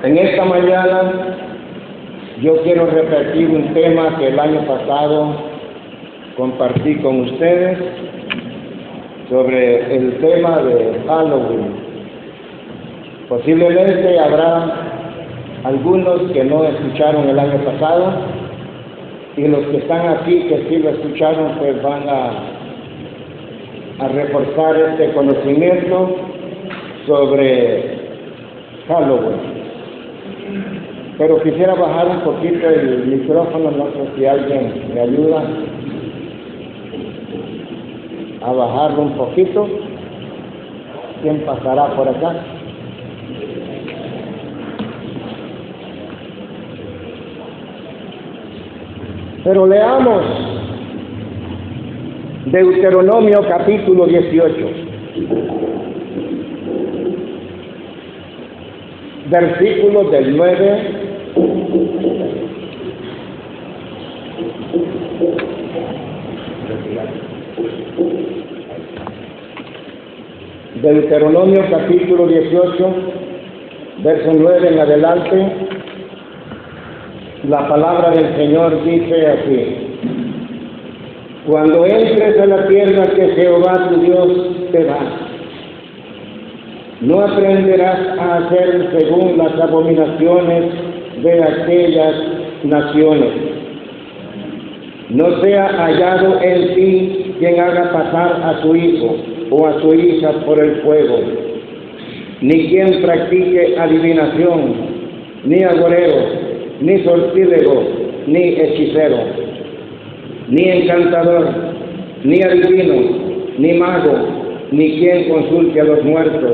En esta mañana yo quiero repetir un tema que el año pasado compartí con ustedes sobre el tema de Halloween. Posiblemente habrá algunos que no escucharon el año pasado y los que están aquí que sí lo escucharon pues van a reforzar este conocimiento sobre Halloween. Pero quisiera bajar un poquito el micrófono, no sé si alguien me ayuda a bajarlo un poquito. ¿Quién pasará por acá? Pero leamos Deuteronomio capítulo 18. Versículos del 9 Deuteronomio capítulo 18, verso 9 en adelante. La palabra del Señor dice así: cuando entres a la tierra que Jehová tu Dios te da, no aprenderás a hacer según las abominaciones de aquellas naciones. No sea hallado en ti quien haga pasar a su hijo o a su hija por el fuego, ni quien practique adivinación, ni agorero, ni sortílego, ni hechicero, ni encantador, ni adivino, ni mago, ni quien consulte a los muertos,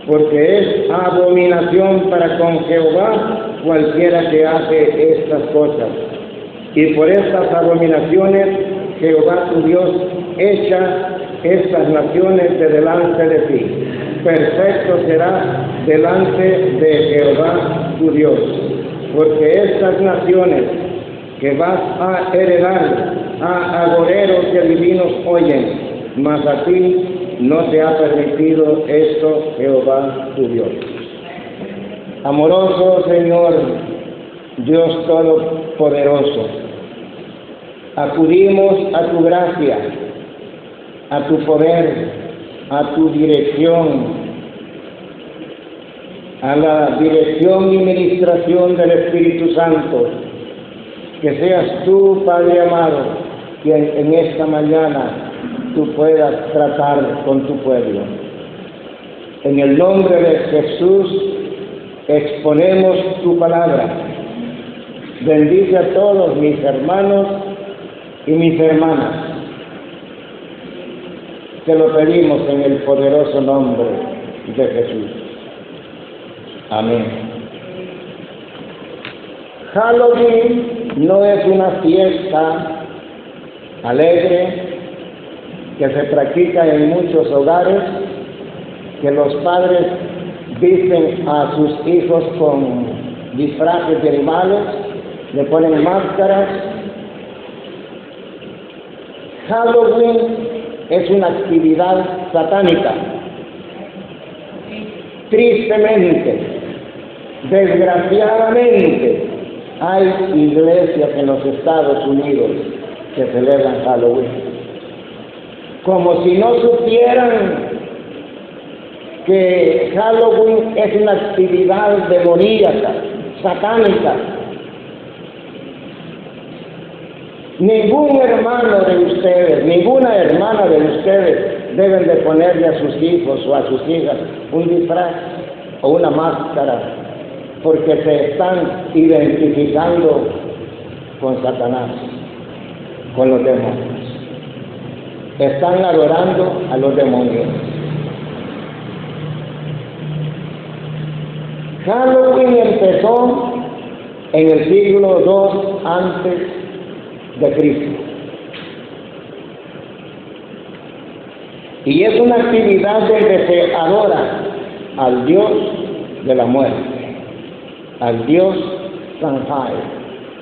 porque es abominación para con Jehová cualquiera que hace estas cosas. Y por estas abominaciones Jehová tu Dios echa estas naciones de delante de ti. Perfecto será delante de Jehová tu Dios, porque estas naciones que vas a heredar a agoreros y adivinos oyen, mas a ti no te ha permitido esto Jehová tu Dios. Amoroso Señor, Dios Todopoderoso, acudimos a tu gracia, a tu poder, a tu dirección, a la dirección y ministración del Espíritu Santo. Que seas tú, Padre amado, quien en esta mañana tú puedas tratar con tu pueblo. En el nombre de Jesús exponemos tu palabra. Bendice a todos mis hermanos y mis hermanas. Te lo pedimos en el poderoso nombre de Jesús. Amén. Halloween no es una fiesta alegre que se practica en muchos hogares, que los padres visten a sus hijos con disfraces de animales, le ponen máscaras. Halloween es una actividad satánica. Tristemente, desgraciadamente, hay iglesias en los Estados Unidos que celebran Halloween, como si no supieran que Halloween es una actividad demoníaca, satánica. Ningún hermano de ustedes, ninguna hermana de ustedes deben de ponerle a sus hijos o a sus hijas un disfraz o una máscara, porque se están identificando con Satanás, con los demonios. Están adorando a los demonios. Halloween empezó en el siglo II antes de Cristo. Y es una actividad donde se adora al Dios de la muerte, al Dios Samhain,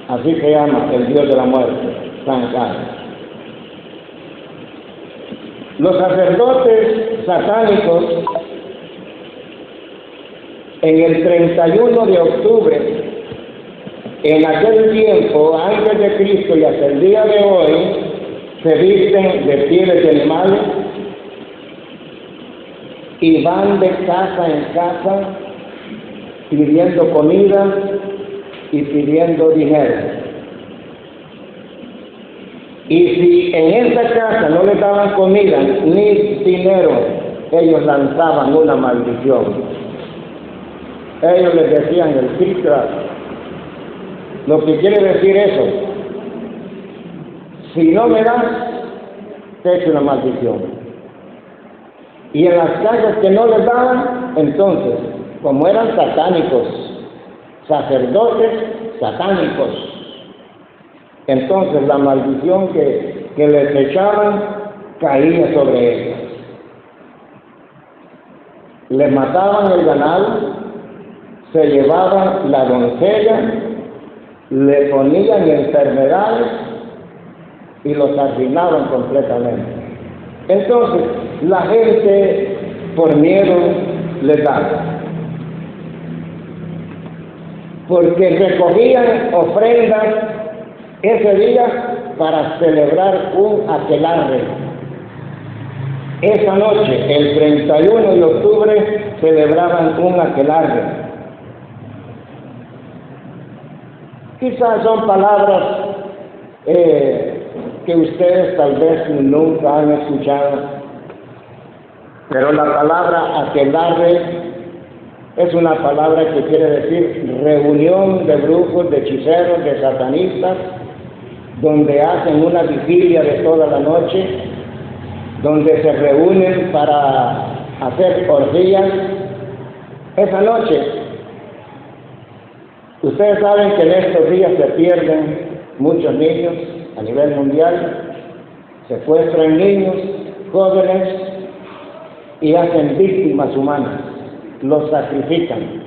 así se llama el Dios de la muerte, Samhain. Los sacerdotes satánicos en el 31 de octubre, en aquel tiempo, antes de Cristo y hasta el día de hoy, se visten de pieles de animales y van de casa en casa pidiendo comida y pidiendo dinero. Y si en esa casa no les daban comida ni dinero, ellos lanzaban una maldición. Ellos les decían el Citra. Lo que quiere decir eso, si no me das, te echo una maldición. Y en las casas que no les daban, entonces, como eran satánicos, sacerdotes satánicos, entonces la maldición que les echaban caía sobre ellos. Les mataban el ganado, se llevaban la doncella, le ponían enfermedades y los arruinaban completamente. Entonces, la gente por miedo les daba, porque recogían ofrendas ese día para celebrar un aquelarre. Esa noche, el 31 de octubre, celebraban un aquelarre. Quizás son palabras que ustedes tal vez nunca han escuchado, pero la palabra aquelarre es una palabra que quiere decir reunión de brujos, de hechiceros, de satanistas, donde hacen una vigilia de toda la noche, donde se reúnen para hacer orgías. Esa noche, ustedes saben que en estos días se pierden muchos niños a nivel mundial, secuestran niños, jóvenes y hacen víctimas humanas, los sacrifican.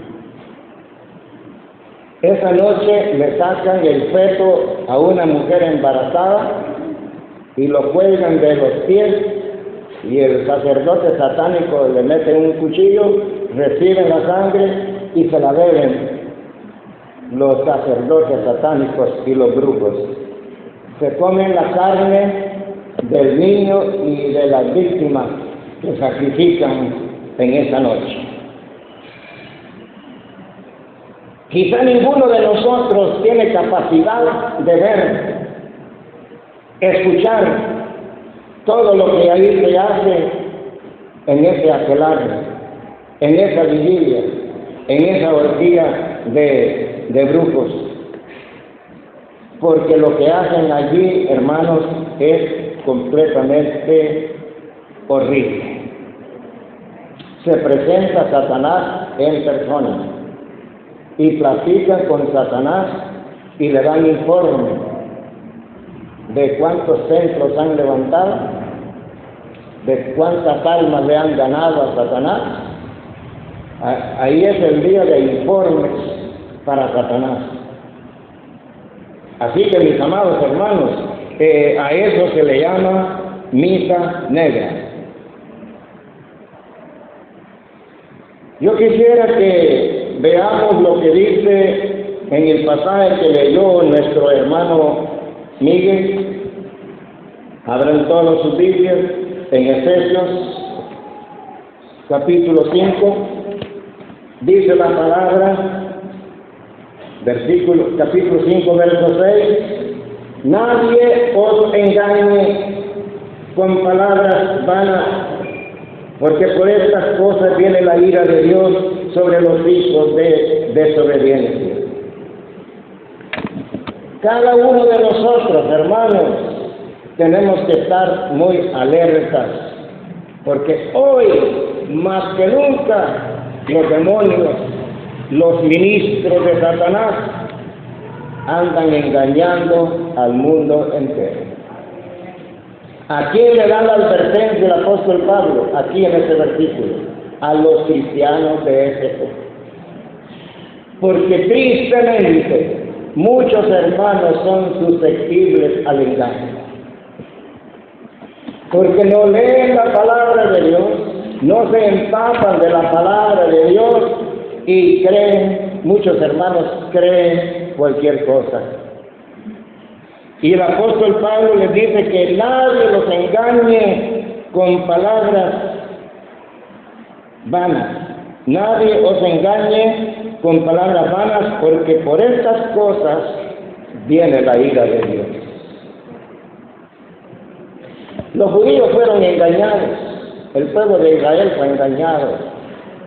Esa noche le sacan el feto a una mujer embarazada y lo cuelgan de los pies y el sacerdote satánico le mete un cuchillo, reciben la sangre y se la beben los sacerdotes satánicos y los brujos. Se comen la carne del niño y de las víctimas que sacrifican en esa noche. Quizá ninguno de nosotros tiene capacidad de ver, escuchar todo lo que ahí se hace en ese aquelarre, en esa vigilia, en esa orgía de brujos. Porque lo que hacen allí, hermanos, es completamente horrible. Se presenta Satanás en persona y platican con Satanás y le dan informe de cuántos templos han levantado, de cuántas almas le han ganado a Satanás. Ahí es el día de informes para Satanás. Así que, mis amados hermanos, a eso se le llama misa negra. Yo quisiera que veamos lo que dice en el pasaje que leyó nuestro hermano Miguel. Abran todos sus Biblias en Efesios capítulo 5. Dice la palabra, capítulo 5, verso 6, nadie os engañe con palabras vanas, porque por estas cosas viene la ira de Dios sobre los hijos de desobediencia. Cada uno de nosotros, hermanos, tenemos que estar muy alertas, porque hoy, más que nunca, los demonios, los ministros de Satanás, andan engañando al mundo entero. ¿A quién le da la advertencia el apóstol Pablo? Aquí en este versículo, a los cristianos de Éfeso. Porque tristemente muchos hermanos son susceptibles al engaño. Porque no leen la palabra de Dios, no se empapan de la palabra de Dios y creen, muchos hermanos creen cualquier cosa. Y el apóstol Pablo les dice que nadie los engañe con palabras vanas. Nadie os engañe con palabras vanas, porque por estas cosas viene la ira de Dios. Los judíos fueron engañados, el pueblo de Israel fue engañado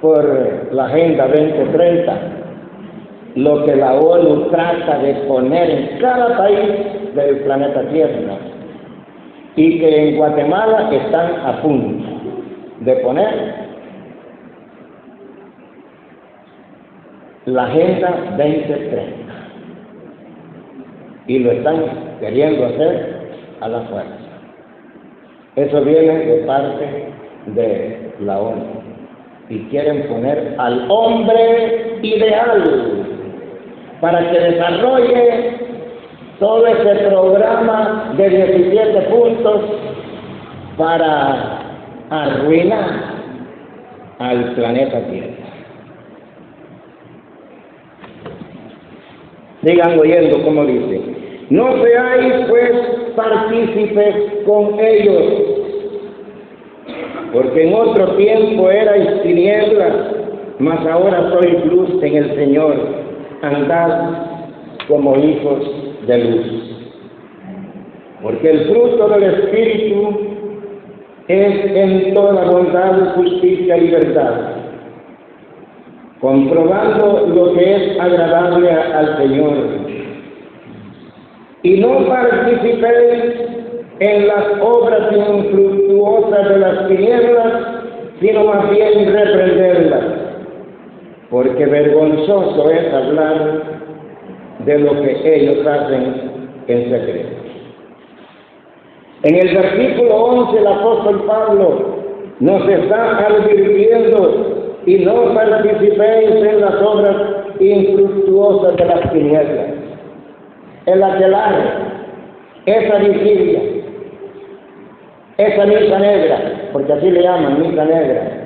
por la Agenda 2030, lo que la ONU trata de poner en cada país del planeta Tierra, y que en Guatemala están a punto de poner la Agenda 2030, y lo están queriendo hacer a la fuerza. Eso viene de parte de la ONU, y quieren poner al hombre ideal para que desarrolle todo ese programa de 17 puntos para arruinar al planeta Tierra. Sigan oyendo como dice: no seáis pues partícipes con ellos, porque en otro tiempo erais tinieblas, mas ahora sois luz en el Señor. Andad como hijos de luz. Porque el fruto del Espíritu es en toda bondad, justicia y verdad, comprobando lo que es agradable al Señor. Y no participéis en las obras infructuosas de las tinieblas, sino más bien reprenderlas, porque vergonzoso es hablar de lo que ellos hacen en secreto. En el versículo 11 el apóstol Pablo nos está advirtiendo: y no participéis en las obras infructuosas de las tinieblas. El aquelarre, esa vigilia, esa misa negra, porque así le llaman, misa negra.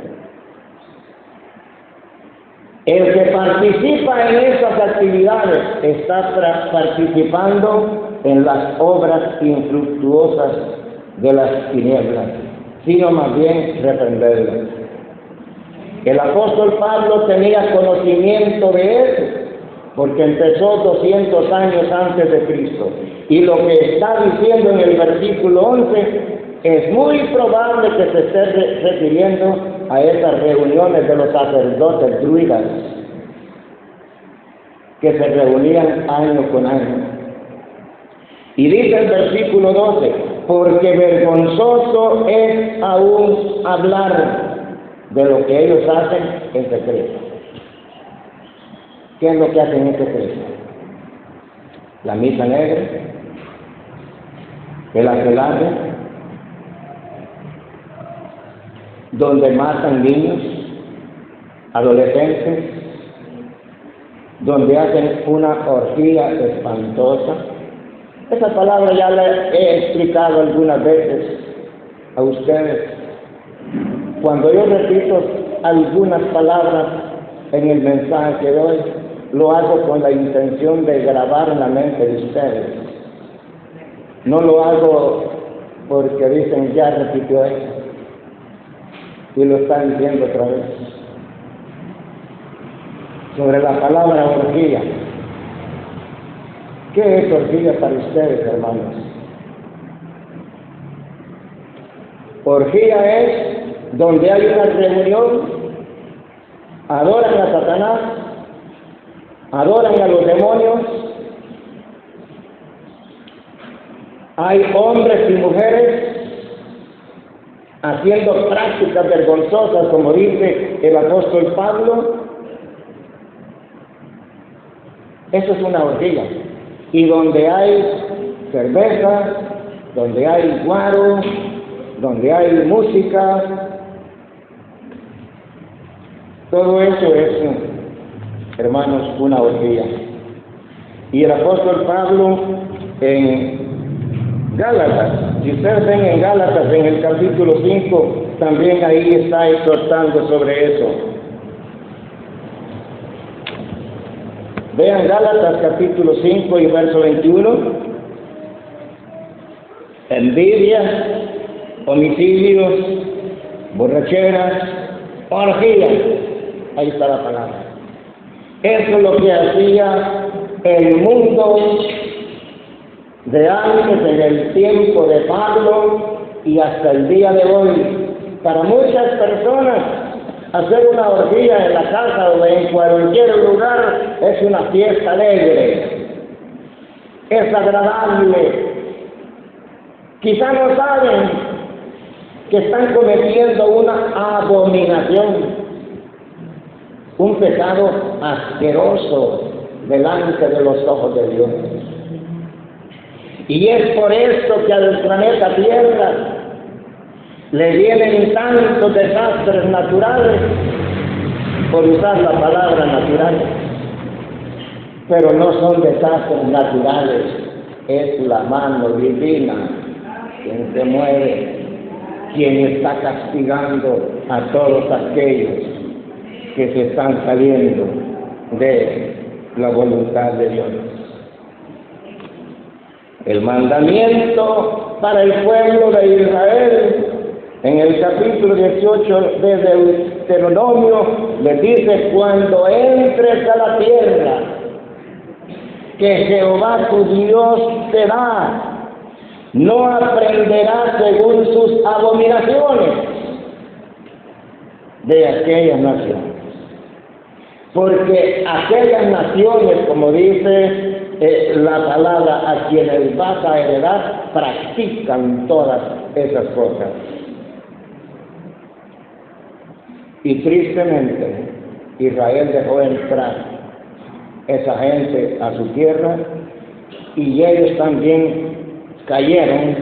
El que participa en esas actividades está participando en las obras infructuosas de las tinieblas, sino más bien reprenderlas. El apóstol Pablo tenía conocimiento de eso, porque empezó 200 años antes de Cristo. Y lo que está diciendo en el versículo 11 es muy probable que se esté refiriendo a esas reuniones de los sacerdotes druidas, que se reunían año con año. Y dice el versículo 12: porque vergonzoso es aún hablar de lo que ellos hacen en secreto. ¿Qué es lo que hacen en secreto? La misa negra, el aquelarre, donde matan niños, adolescentes, donde hacen una orgía espantosa. Esa palabra ya la he explicado algunas veces a ustedes. Cuando yo repito algunas palabras en el mensaje que doy, lo hago con la intención de grabar en la mente de ustedes. No lo hago porque dicen: ya repitió eso, y lo están diciendo otra vez. Sobre la palabra orgía. ¿Qué es orgía para ustedes, hermanos? Orgía es donde hay una reunión, adoran a Satanás, adoran a los demonios, hay hombres y mujeres haciendo prácticas vergonzosas, como dice el apóstol Pablo. Eso es una orgía. Y donde hay cerveza, donde hay guaro, donde hay música, todo eso es, hermanos, una orgía. Y el apóstol Pablo en Gálatas, si ustedes ven en Gálatas en el capítulo 5, también ahí está exhortando sobre eso. Vean Gálatas capítulo 5 y verso 21. Envidia, homicidios, borracheras, orgías. Ahí está la palabra. Eso es lo que hacía el mundo de antes, en el tiempo de Pablo y hasta el día de hoy. Para muchas personas, hacer una orgía en la casa o en cualquier lugar es una fiesta alegre, es agradable. Quizá no saben que están cometiendo una abominación, un pecado asqueroso delante de los ojos de Dios. Y es por esto que al planeta Tierra le vienen tantos desastres naturales, por usar la palabra natural. Pero no son desastres naturales, es la mano divina quien se mueve, quien está castigando a todos aquellos que se están saliendo de la voluntad de Dios. El mandamiento para el pueblo de Israel, en el capítulo 18 de Deuteronomio, le dice: cuando entres a la tierra que Jehová tu Dios te da, no aprenderás según sus abominaciones de aquellas naciones. Porque aquellas naciones, como dice la palabra, a quienes vas a heredar, practican todas esas cosas. Y tristemente, Israel dejó entrar esa gente a su tierra y ellos también cayeron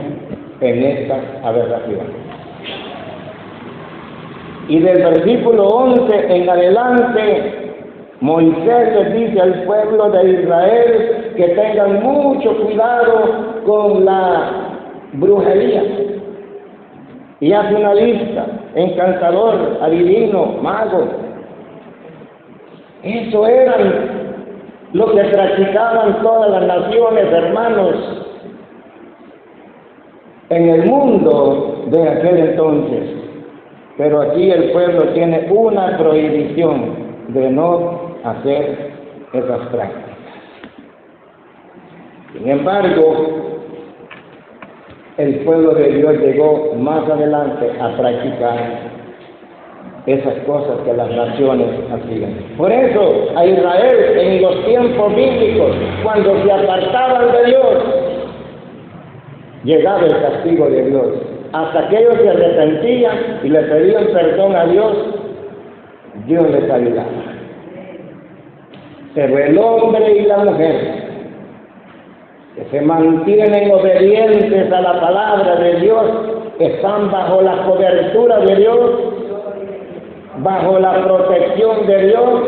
en esta aberración. Y del versículo 11 en adelante, Moisés les dice al pueblo de Israel que tengan mucho cuidado con la brujería. Y hace una lista: encantador, adivino, mago. Eso eran lo que practicaban todas las naciones, hermanos, en el mundo de aquel entonces. Pero aquí el pueblo tiene una prohibición de no hacer esas prácticas. Sin embargo, el pueblo de Dios llegó más adelante a practicar esas cosas que las naciones hacían. Por eso, a Israel en los tiempos bíblicos, cuando se apartaban de Dios, llegaba el castigo de Dios. Hasta que ellos se arrepentían y le pedían perdón a Dios, Dios les ayudaba. Pero el hombre y la mujer que se mantienen obedientes a la palabra de Dios, están bajo la cobertura de Dios, bajo la protección de Dios,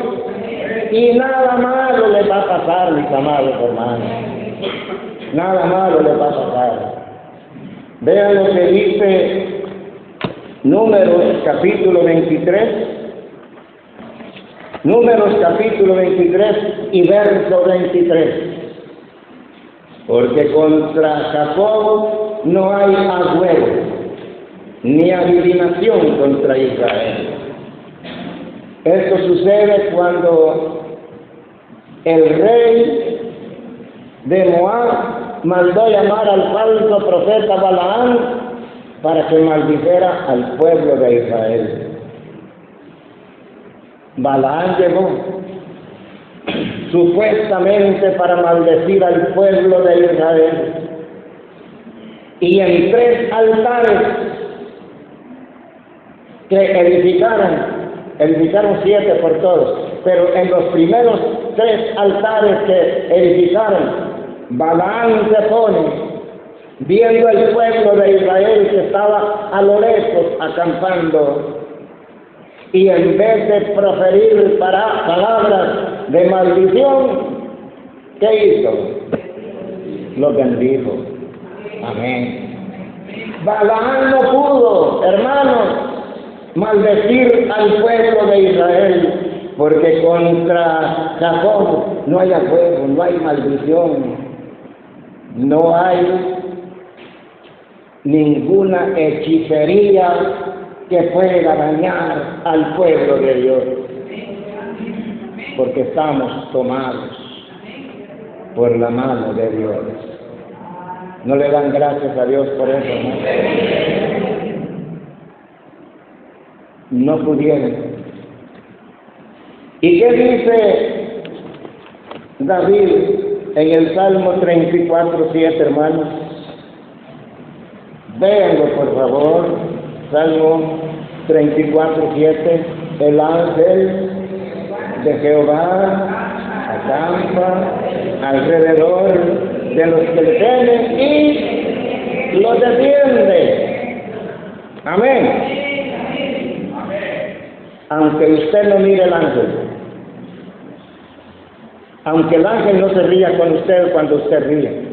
y nada malo les va a pasar, mis amados hermanos. Nada malo les va a pasar. Vean lo que dice Números capítulo 23. Números capítulo 23 y verso 23. Porque contra Jacob no hay agüero, ni adivinación contra Israel. Esto sucede cuando el rey de Moab mandó llamar al falso profeta Balaam para que maldijera al pueblo de Israel. Balaam llegó supuestamente para maldecir al pueblo de Israel, y en 3 altares que edificaron 7 por todos, pero en los primeros 3 altares que edificaron, Balaam se pone, viendo el pueblo de Israel que estaba a lo lejos acampando, y en vez de proferir palabras de maldición, ¿qué hizo? Lo bendijo. Amén. Balaam no pudo, hermanos, maldecir al pueblo de Israel, porque contra Jacob no hay fuego, no hay maldición, no hay ninguna hechicería que pueda dañar al pueblo de Dios, porque estamos tomados por la mano de Dios. ¿No le dan gracias a Dios por eso? No pudieron. ¿Y qué dice David en el Salmo 34:7, hermanos? Véanlo, por favor. Salmo 34:7. El ángel de Jehová acampa alrededor de los que le temen y los defiende. Amén. Aunque usted no mire el ángel, aunque el ángel no se ría con usted cuando usted ríe,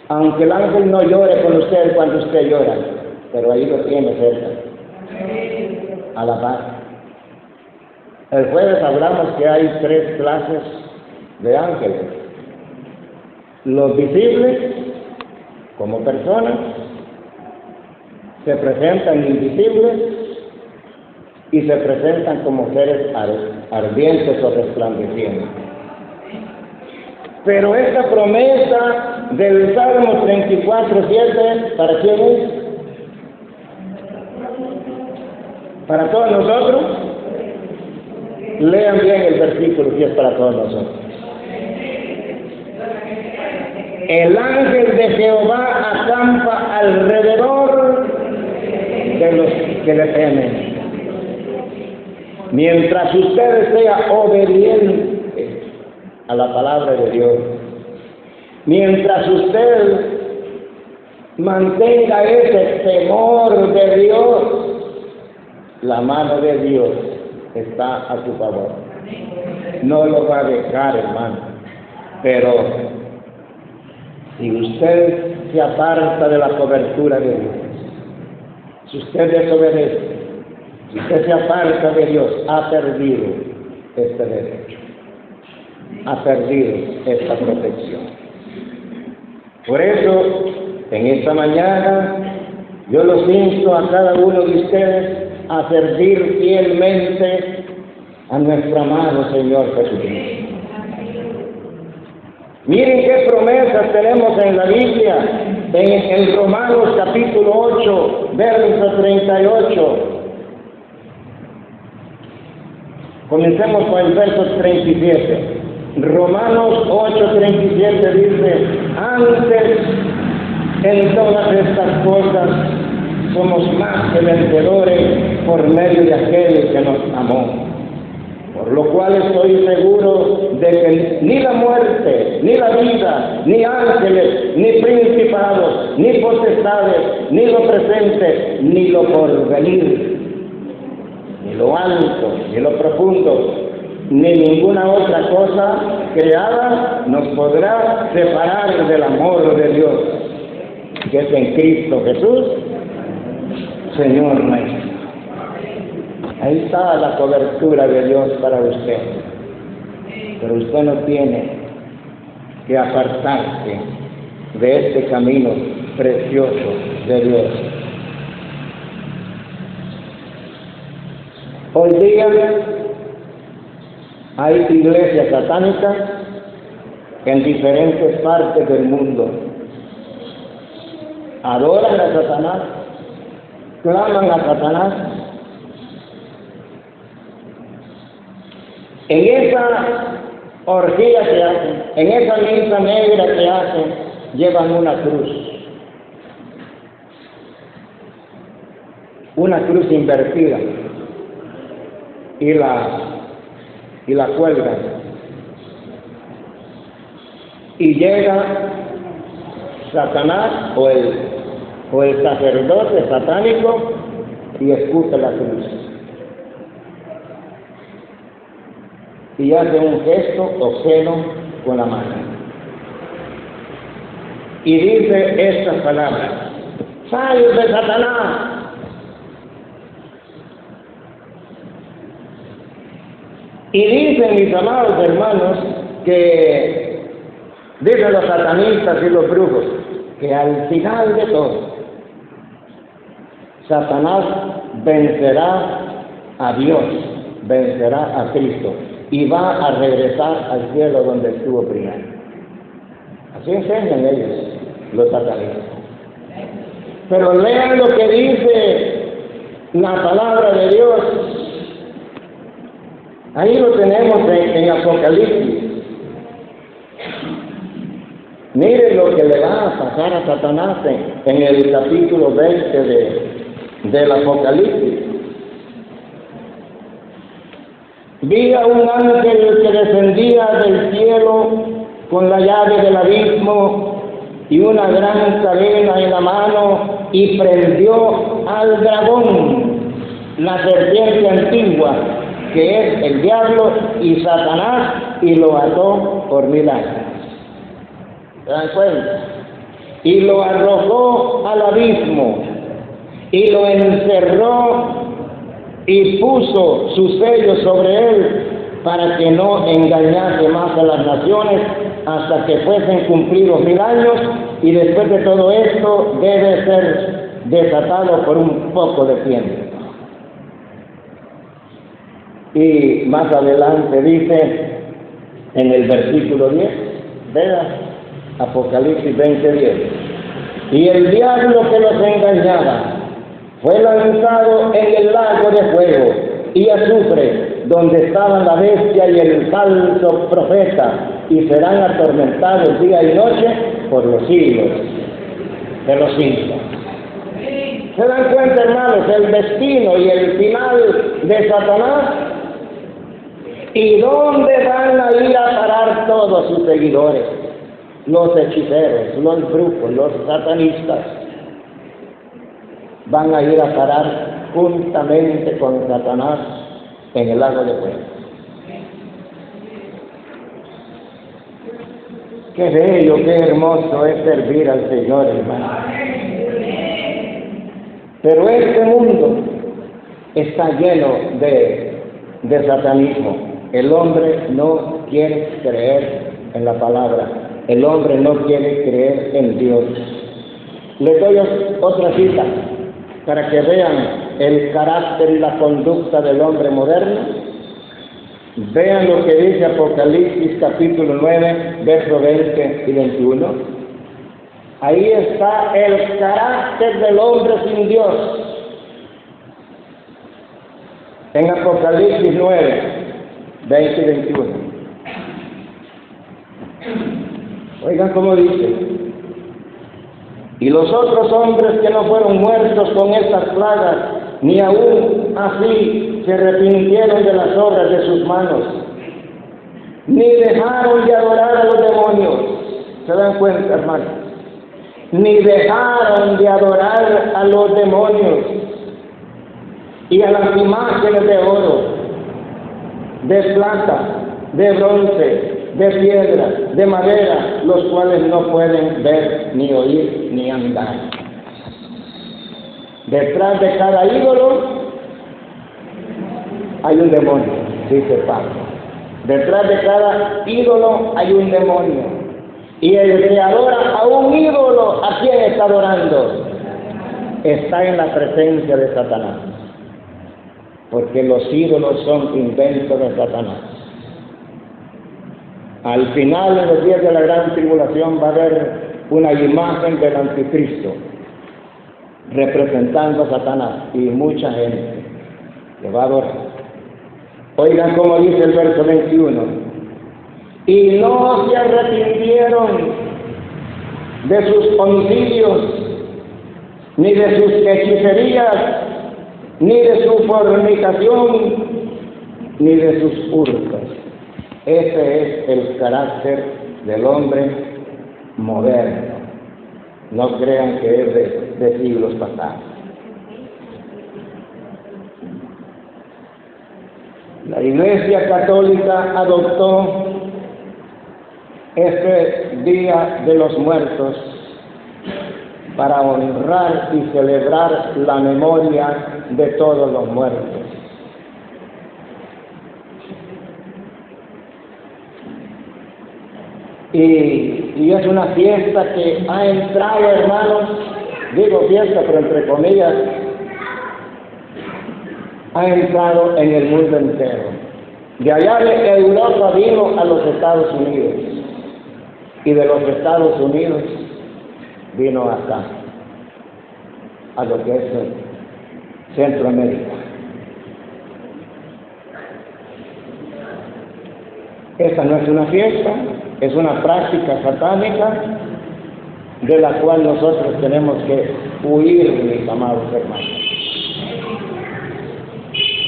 aunque el ángel no llore con usted cuando usted llora, pero ahí lo tiene cerca, a la par. El jueves hablamos que hay 3 clases de ángeles: los visibles, como personas, se presentan invisibles y se presentan como seres ardientes o resplandecientes. Pero esta promesa del Salmo 34:7, ¿para quién es? ¿Para todos nosotros? Lean bien el versículo si es para todos nosotros. El ángel de Jehová acampa alrededor de los que le temen. Mientras usted sea obediente a la palabra de Dios, mientras usted mantenga ese temor de Dios, la mano de Dios está a su favor. No lo va a dejar, hermano. Pero si usted se aparta de la cobertura de Dios, si usted desobedece, si usted se aparta de Dios, ha perdido este derecho, ha perdido esta protección. Por eso, en esta mañana, yo los insto a cada uno de ustedes a servir fielmente a nuestro amado Señor Jesucristo. Miren qué promesas tenemos en la Biblia, en Romanos capítulo 8, verso 38. Comencemos con el verso 37. Romanos 8:37 dice: antes en todas estas cosas somos más que vencedores por medio de aquel que nos amó. Por lo cual estoy seguro de que ni la muerte, ni la vida, ni ángeles, ni principados, ni potestades, ni lo presente, ni lo porvenir, ni lo alto, ni lo profundo, ni ninguna otra cosa creada nos podrá separar del amor de Dios, que es en Cristo Jesús, Señor nuestro. Ahí está la cobertura de Dios para usted. Pero usted no tiene que apartarse de este camino precioso de Dios. Hoy día hay iglesias satánicas en diferentes partes del mundo. Adoran a Satanás, claman a Satanás. En esa orgía que hacen, en esa misa negra que hacen, llevan una cruz invertida, y la cuelgan. Y llega Satanás o el sacerdote satánico y escupe la cruz. Y hace un gesto obsceno con la mano. Y dice estas palabras: ¡sal de Satanás! Y dicen, mis amados hermanos, que dicen los satanistas y los brujos, que al final de todo, Satanás vencerá a Dios, vencerá a Cristo y va a regresar al cielo donde estuvo primero. Así enseñan ellos, los satanistas. Pero lean lo que dice la palabra de Dios. Ahí lo tenemos en Apocalipsis. Miren lo que le va a pasar a Satanás en el capítulo 20 del Apocalipsis. Vi a un ángel que descendía del cielo con la llave del abismo y una gran cadena en la mano, y prendió al dragón, la serpiente antigua, que es el diablo y Satanás, y lo ató por 1000 años. ¿Se dan cuenta? Y lo arrojó al abismo, y lo encerró, y puso su sello sobre él, para que no engañase más a las naciones, hasta que fuesen cumplidos 1000 años, y después de todo esto debe ser desatado por un poco de tiempo. Y más adelante dice, en el versículo 10, ¿verdad? Apocalipsis 20:10, y el diablo que los engañaba fue lanzado en el lago de fuego y azufre, donde estaban la bestia y el falso profeta, y serán atormentados día y noche por los siglos de los siglos. ¿Se dan cuenta, hermanos, el destino y el final de Satanás? ¿Y dónde van a ir a parar todos sus seguidores? Los hechiceros, los brujos, los satanistas. Van a ir a parar juntamente con Satanás en el lago de fuego. Qué bello, qué hermoso es servir al Señor, hermano. Pero este mundo está lleno de satanismo. El hombre no quiere creer en la palabra. El hombre no quiere creer en Dios. Les doy otra cita para que vean el carácter y la conducta del hombre moderno. Vean lo que dice Apocalipsis capítulo 9, versos 20 y 21. Ahí está el carácter del hombre sin Dios. En Apocalipsis 9, 20 y 21. Oigan cómo dice. Y los otros hombres que no fueron muertos con estas plagas, ni aún así se arrepintieron de las obras de sus manos, ni dejaron de adorar a los demonios. ¿Se dan cuenta, hermanos? Ni dejaron de adorar a los demonios y a las imágenes de oro, de plata, de bronce, de piedra, de madera, los cuales no pueden ver, ni oír, ni andar. Detrás de cada ídolo hay un demonio, dice Pablo. Detrás de cada ídolo hay un demonio. Y el que adora a un ídolo, ¿a quién está adorando? Está en la presencia de Satanás. Porque los ídolos son inventos de Satanás. Al final, en los días de la gran tribulación, va a haber una imagen del anticristo representando a Satanás, y mucha gente le va a adorar. Oigan cómo dice el verso 21. Y no se arrepintieron de sus homicidios, ni de sus hechicerías, ni de su fornicación, ni de sus hurtos. Ese es el carácter del hombre moderno. No crean que es de siglos pasados. La Iglesia Católica adoptó este Día de los Muertos para honrar y celebrar la memoria de todos los muertos. Y es una fiesta que ha entrado, hermanos, digo fiesta, pero entre comillas, ha entrado en el mundo entero. De allá de Europa vino a los Estados Unidos, y de los Estados Unidos vino acá, a lo que es Centroamérica. Esta no es una fiesta, es una práctica satánica de la cual nosotros tenemos que huir, mis amados hermanos.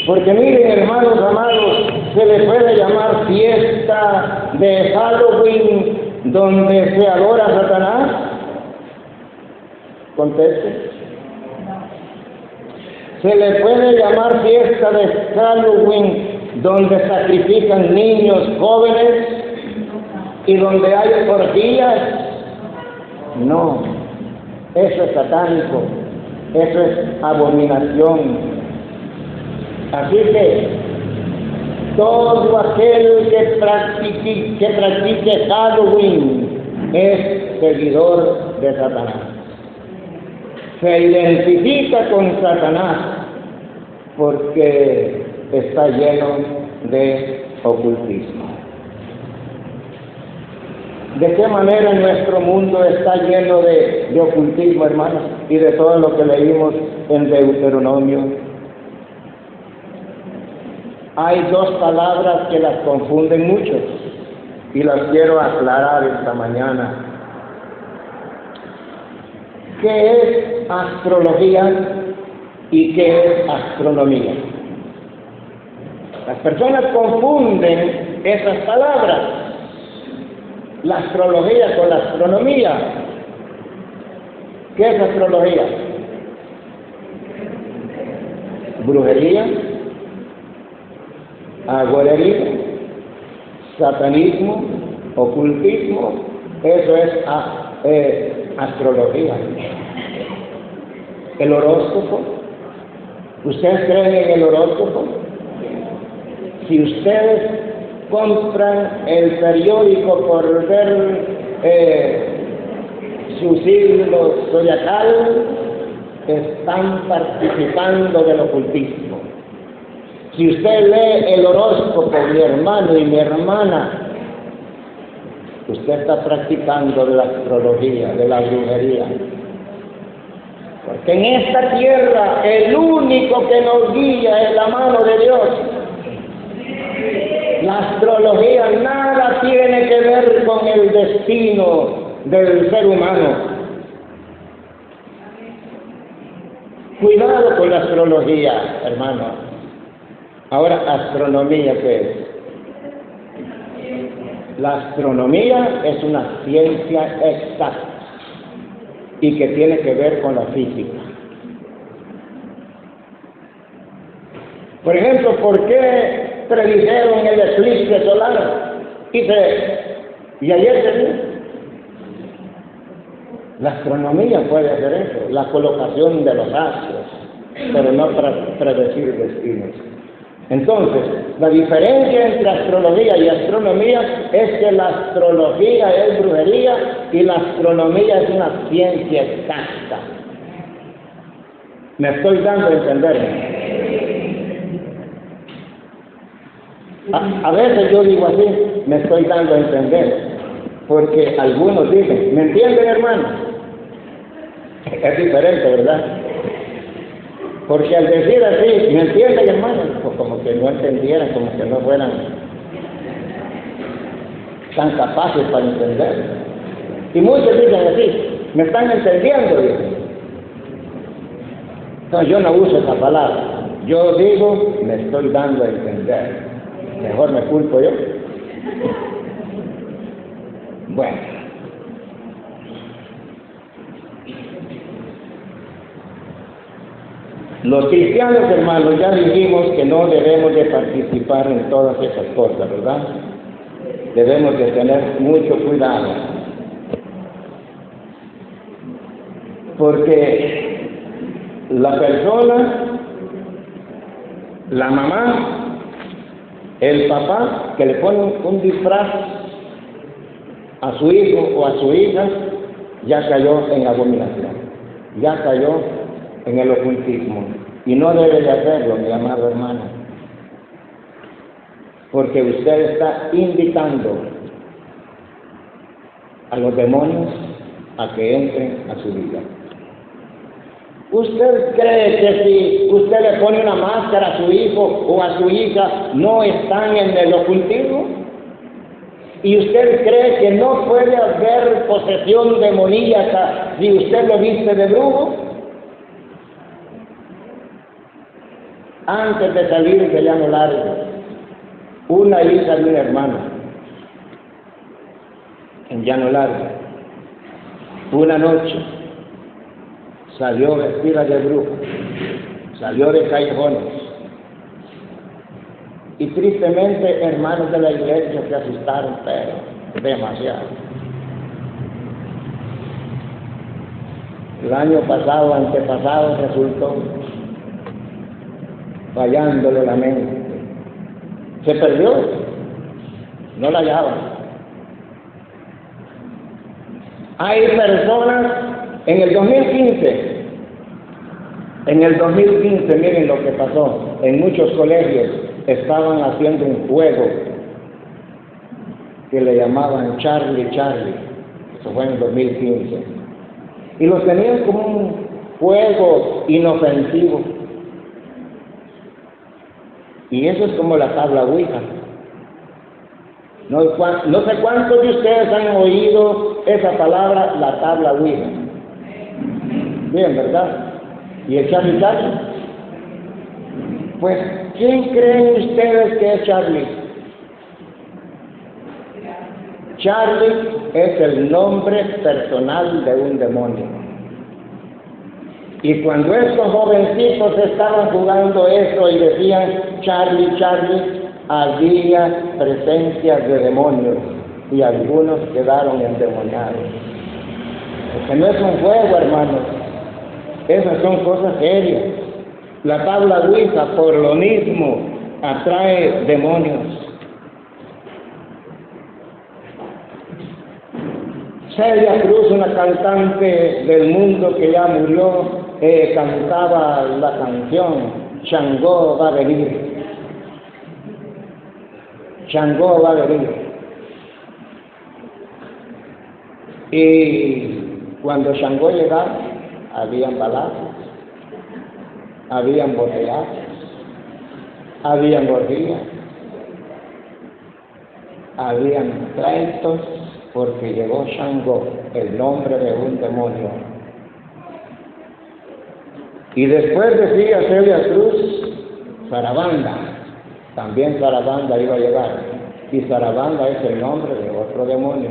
Porque miren, hermanos amados, se le puede llamar fiesta de Halloween donde se adora a Satanás. Conteste. Se le puede llamar fiesta de Halloween donde sacrifican niños jóvenes y donde hay orgías. No, eso es satánico, eso es abominación. Así que todo aquel que practique Halloween es seguidor de Satanás. Se identifica con Satanás porque está lleno de ocultismo. ¿De qué manera nuestro mundo está lleno de ocultismo, hermanos? Y de todo lo que leímos en Deuteronomio. Hay dos palabras que las confunden mucho y las quiero aclarar esta mañana. ¿Qué es astrología y qué es astronomía? Las personas confunden esas palabras, la astrología con la astronomía. ¿Qué es astrología? Brujería, agorería, satanismo, ocultismo, eso es astrología. El horóscopo, ¿ustedes creen en el horóscopo? Si ustedes compran el periódico por ver su signo zodiacal, están participando del ocultismo. Si usted lee el horóscopo, mi hermano y mi hermana, usted está practicando de la astrología, de la brujería. Porque en esta tierra el único que nos guía es la mano de Dios. La astrología nada tiene que ver con el destino del ser humano. Cuidado con la astrología, hermano. Ahora, astronomía, ¿qué es? La astronomía es una ciencia exacta y que tiene que ver con la física. Por ejemplo, ¿por qué predijeron el eclipse solar? Y ayer se dio. La astronomía puede hacer eso, la colocación de los astros, pero no para predecir destinos. Entonces, la diferencia entre astrología y astronomía es que la astrología es brujería y la astronomía es una ciencia exacta. ¿Me estoy dando a entender? A veces yo digo así, me estoy dando a entender, porque algunos dicen, ¿me entienden, hermano? Es diferente, ¿verdad? Porque al decir así, ¿me entienden, hermano? Pues como que no entendieran, como que no fueran tan capaces para entender. Y muchos dicen así, ¿me están entendiendo? No, yo no uso esa palabra. Yo digo, me estoy dando a entender. Mejor me culpo yo. Bueno. Los cristianos, hermanos, ya dijimos que no debemos de participar en todas esas cosas, ¿verdad? Debemos de tener mucho cuidado. Porque la persona, la mamá, el papá, que le ponen un disfraz a su hijo o a su hija, ya cayó en abominación, ya cayó en el ocultismo. Y no debe de hacerlo, mi amado hermano, porque usted está invitando a los demonios a que entren a su vida. ¿Usted cree que si usted le pone una máscara a su hijo o a su hija, no están en el ocultismo? ¿Y usted cree que no puede haber posesión demoníaca si usted lo viste de brujo? Antes de salir de Llano Largo, una hija de un hermano en Llano Largo, una noche salió vestida de brujo, salió de callejones, y tristemente hermanos de la iglesia se asustaron, pero demasiado. El año pasado, antepasado, resultó fallándole la mente. Se perdió, no la hallaban. Hay personas en el 2015, miren lo que pasó, en muchos colegios estaban haciendo un juego que le llamaban Charlie Charlie, eso fue en el 2015, y lo tenían como un juego inofensivo, y eso es como la tabla Ouija. No sé cuántos de ustedes han oído esa palabra, la tabla Ouija. Bien, ¿verdad? ¿Y el Charlie Charlie? Pues, ¿quién creen ustedes que es Charlie? Charlie es el nombre personal de un demonio. Y cuando estos jovencitos estaban jugando eso y decían Charlie, Charlie, había presencias de demonios y algunos quedaron endemoniados. Porque no es un juego, hermanos. Esas son cosas serias. La tabla Ouija, por lo mismo, atrae demonios. Celia Cruz, una cantante del mundo que ya murió, cantaba la canción Changó va a venir. Changó va a venir. Y cuando Changó llegaba, habían balazos, habían botellazos, habían orgías, habían pleitos, porque llegó Changó, el nombre de un demonio. Y después decía Celia Cruz, Zarabanda, también Zarabanda iba a llegar, y Zarabanda es el nombre de otro demonio.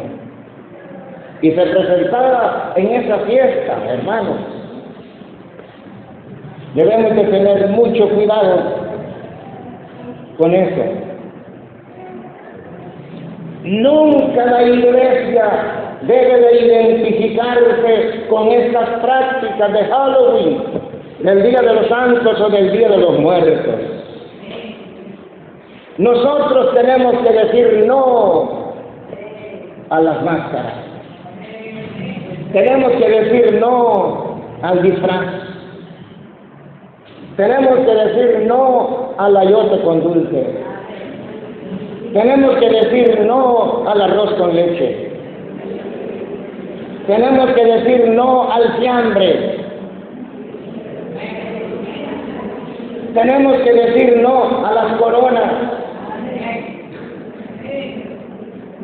Y se presentaba en esa fiesta, hermanos. Debemos de tener mucho cuidado con eso. Nunca la iglesia debe de identificarse con estas prácticas de Halloween, del Día de los Santos o del Día de los Muertos. Nosotros tenemos que decir no a las máscaras. Tenemos que decir no al disfraz. Tenemos que decir no al ayote con dulce. Tenemos que decir no al arroz con leche. Tenemos que decir no al fiambre. Tenemos que decir no a las coronas.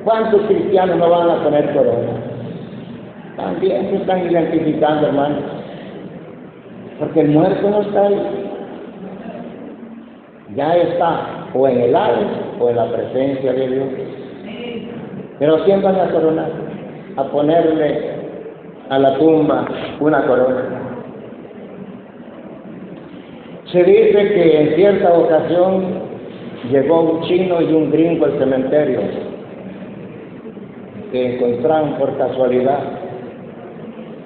¿Cuántos cristianos no van a poner corona? También se están identificando, hermanos. Porque el muerto no está ahí. Ya está o en el Hades o en la presencia de Dios. Pero ¿quién van a coronar? A ponerle a la tumba una corona. Se dice que en cierta ocasión llegó un chino y un gringo al cementerio, que encontraron por casualidad.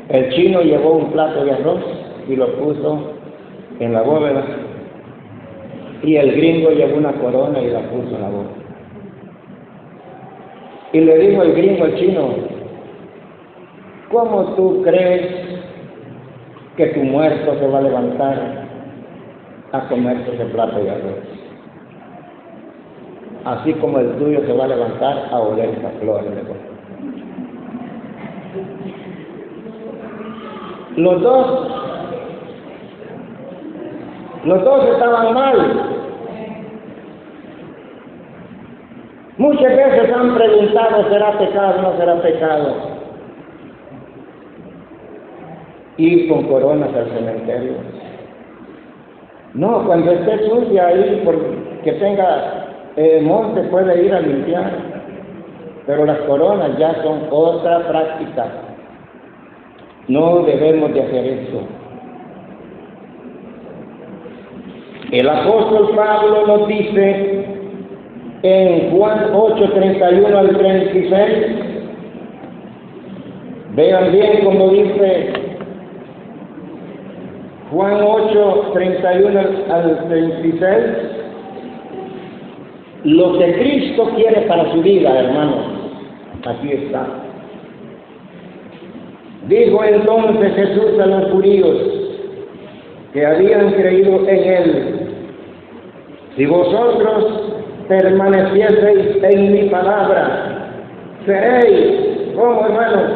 El chino llevó un plato de arroz y lo puso en la bóveda, y el gringo llevó una corona y la puso en la boca. y le dijo el gringo, el chino, ¿cómo tú crees que tu muerto se va a levantar a comerse ese plato de arroz? Así como el tuyo se va a levantar a oler esas flores de arroz. Los dos estaban mal. Muchas veces han preguntado, ¿será pecado o no será pecado? Ir con coronas al cementerio. No, cuando esté sucia ahí, porque tenga monte, puede ir a limpiar. Pero las coronas ya son otra práctica. No debemos de hacer eso. El apóstol Pablo nos dice en Juan 8, 31 al 36, vean bien cómo dice Juan 8, 31 al 36, lo que Cristo quiere para su vida, hermanos, aquí está. Dijo entonces Jesús a los judíos que habían creído en él: si vosotros permanecieseis en mi palabra, seréis, ¿cómo, hermanos?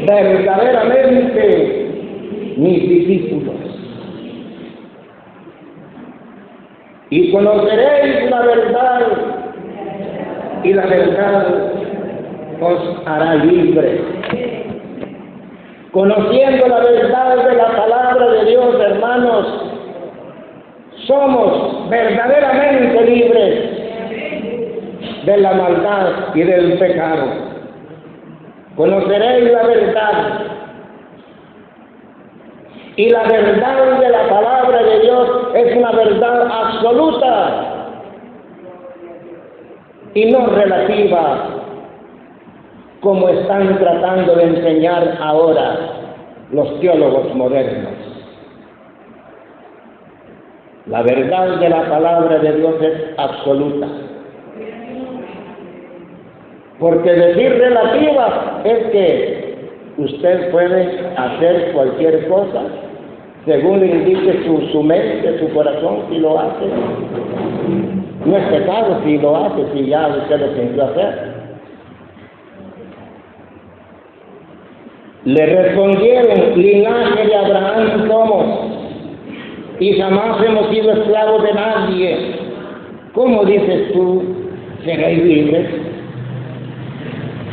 Verdaderamente mis discípulos. Y conoceréis la verdad, y la verdad os hará libres. Conociendo la verdad de la palabra de Dios, hermanos, somos verdaderamente libres de la maldad y del pecado. Conoceréis la verdad, y la verdad de la palabra de Dios es una verdad absoluta y no relativa, como están tratando de enseñar ahora los teólogos modernos. La verdad de la palabra de Dios es absoluta. Porque decir relativa es que usted puede hacer cualquier cosa según le indique su mente, su corazón, si lo hace. No es pecado si lo hace, si ya usted lo sintió hacer. Le respondieron: linaje de Abraham somos, y jamás hemos sido esclavos de nadie. ¿Cómo dices tú, seréis libres?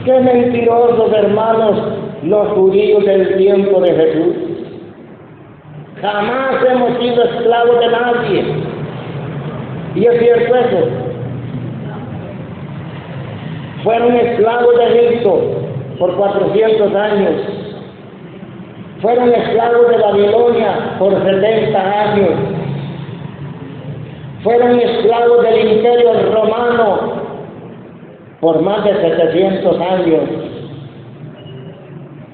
¡Qué mentirosos, hermanos, los judíos del tiempo de Jesús! Jamás hemos sido esclavos de nadie. ¿Y es cierto eso? Fueron esclavos de Egipto por 400 años. Fueron esclavos de Babilonia por 70 años. Fueron esclavos del Imperio Romano por más de 700 años.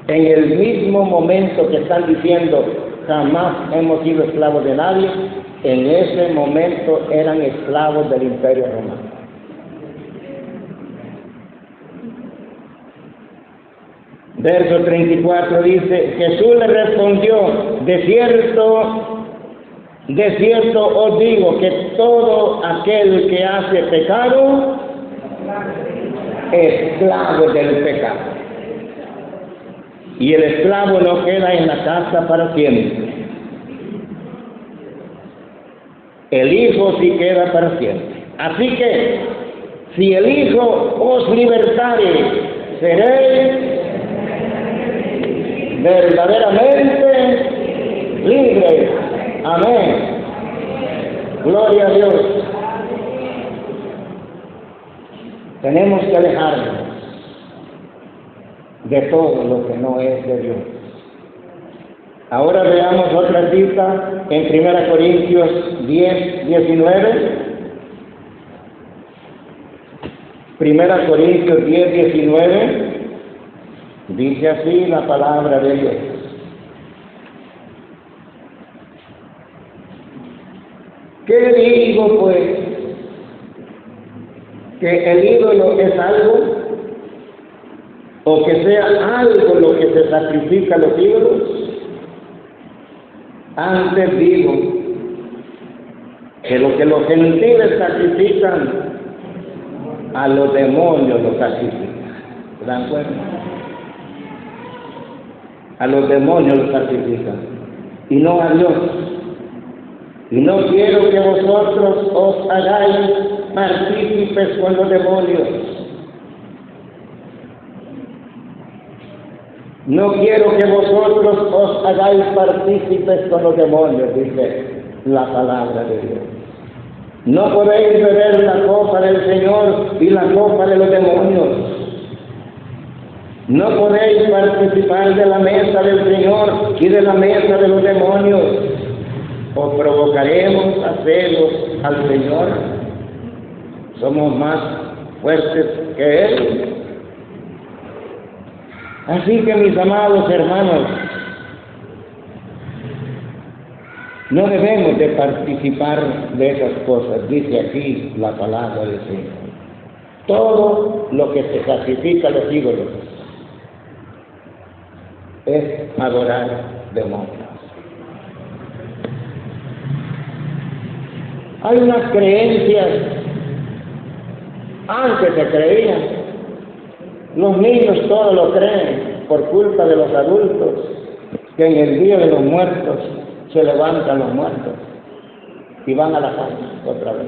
En el mismo momento que están diciendo jamás hemos sido esclavos de nadie, en ese momento eran esclavos del Imperio Romano. Verso 34 dice: Jesús le respondió: de cierto os digo que todo aquel que hace pecado, esclavo del pecado. Y el esclavo no queda en la casa para siempre. El Hijo sí queda para siempre. Así que, si el Hijo os libertare, seréis verdaderamente libres. Amén. Gloria a Dios. Tenemos que alejarnos de todo lo que no es de Dios. Ahora veamos otra cita en 1 Corintios 10, 19. 1 Corintios 10, 19. Dice así la palabra de Dios: ¿qué digo pues? que el ídolo es algo, o que sea algo lo que se sacrifica a los ídolos. Antes digo que lo que los gentiles sacrifican, a los demonios los sacrifican. ¿Se dan cuenta? A los demonios los sacrifican, y no a Dios. Y no quiero que vosotros os hagáis partícipes con los demonios. No quiero que vosotros os hagáis partícipes con los demonios, dice la palabra de Dios. No podéis beber la copa del Señor y la copa de los demonios. No podéis participar de la mesa del Señor y de la mesa de los demonios. ¿O provocaremos a celos al Señor? Somos más fuertes que Él. Así que, mis amados hermanos, no debemos de participar de esas cosas, dice aquí la palabra del Señor. Todo lo que se sacrifica a los ídolos es adorar demonios. Hay unas creencias, antes se creían, los niños todo lo creen por culpa de los adultos, que en el día de los muertos se levantan los muertos y van a la casa otra vez.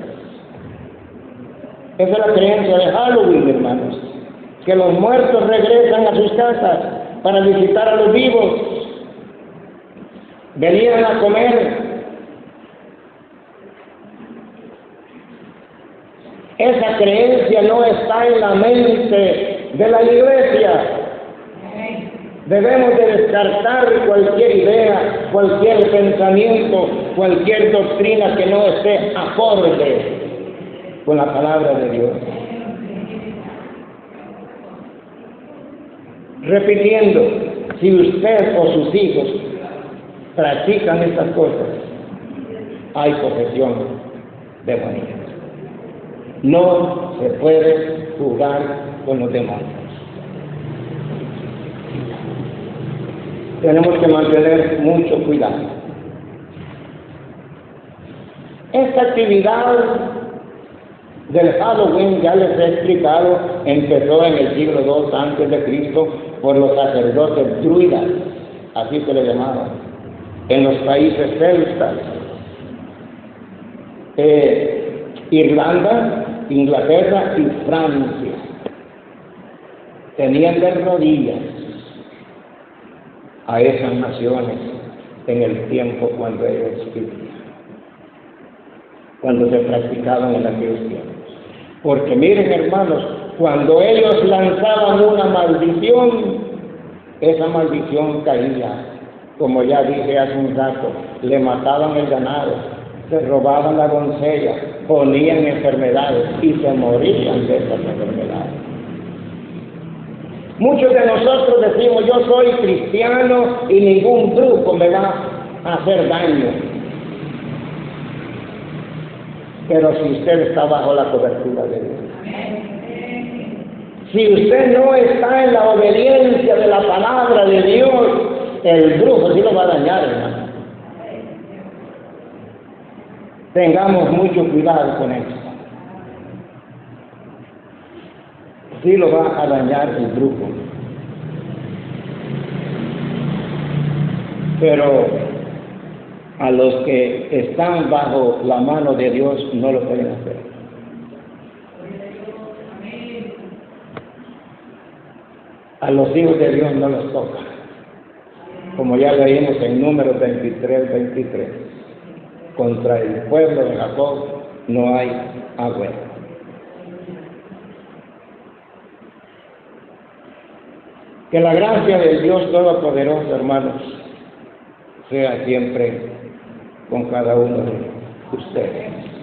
Esa es la creencia de Halloween, hermanos, que los muertos regresan a sus casas para visitar a los vivos. Venían a comer. Esa creencia no está en la mente de la iglesia. Debemos de descartar cualquier idea, cualquier pensamiento, cualquier doctrina que no esté acorde con la palabra de Dios. Repitiendo, si usted o sus hijos practican estas cosas, hay posesión demoníaca. No se puede jugar con los demonios. Tenemos que mantener mucho cuidado. Esta actividad del Halloween, ya les he explicado, empezó en el siglo II antes de Cristo por los sacerdotes druidas, así se le llamaban, en los países celtas, Irlanda, Inglaterra y Francia. Tenían de rodillas a esas naciones en el tiempo cuando ellos vivían, cuando se practicaban en aquellos tiempos. Porque miren, hermanos, cuando ellos lanzaban una maldición, esa maldición caía. Como ya dije hace un rato, le mataban el ganado, se robaban la doncella, ponían enfermedades y se morían de esas enfermedades. Muchos de nosotros decimos, yo soy cristiano y ningún brujo me va a hacer daño. Pero si usted está bajo la cobertura de Dios, si usted no está en la obediencia de la palabra de Dios, el brujo sí lo va a dañar, hermano. Tengamos mucho cuidado con eso. Sí lo va a dañar el brujo. Pero a los que están bajo la mano de Dios no lo pueden hacer. A los hijos de Dios no los toca. Como ya leímos en Números 23:23. Contra el pueblo de Jacob no hay agua. Que la gracia del Dios Todopoderoso, hermanos, sea siempre con cada uno de ustedes.